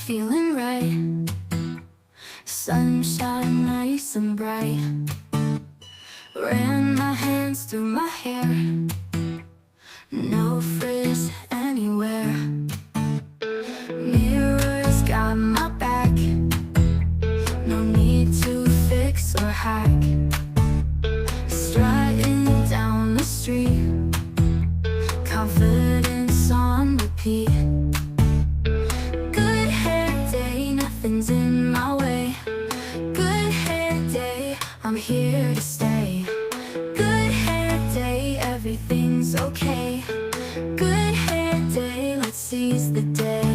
feeling right. Sunshine nice and bright. Ran my hands through my hair. No frizz anywhere. Mirrors got my back. No need to fix or hack. Striding down the street, confidence on repeat. Good hair day, nothing's in my way. Good hair day, I'm here to stay. Good hair day, everything's okay. Good hair day, let's seize the day.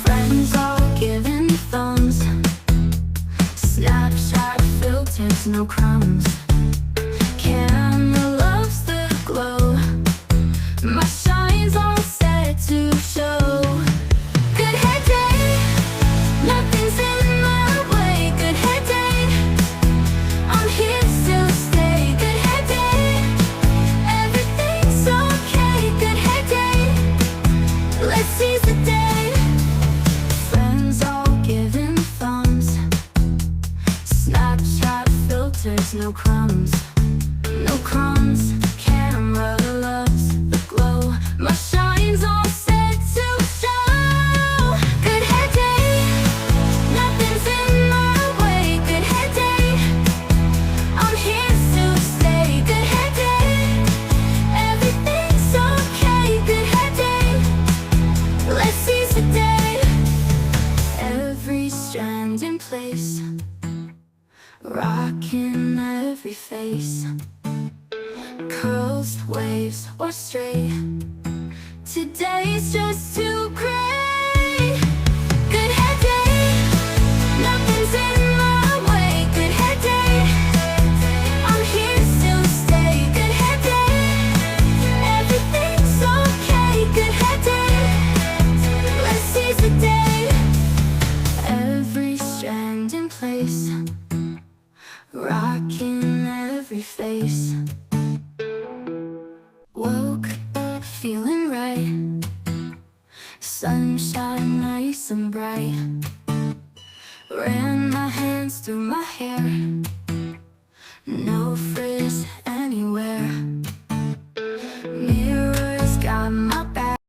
Friends all giving thumbs. Snapchat filters, no crumbs. Camera loves the glow. My shine's all set to show. Good hair day, nothing's in my way. Good hair day, I'm here to stay. Good hair day, everything's okay. Good hair day, let's seize the day. Friends all giving thumbs. Snapchat filters, no crumbs. No crumbs, camera loves the glow. My shine's all set to show. Good hair day, nothing's in my way. Good hair day, I'm here to stay. Good hair day, everything's okay. Good hair day, let's seize the day. Every strand in place, rocking every face. Curls, waves, or straight, today's just too great. Good hair day, nothing's in my way. Good hair day, I'm here to stay. Good hair day, everything's okay. Good hair day, let's seize the day. Every strand in place, rocking every face.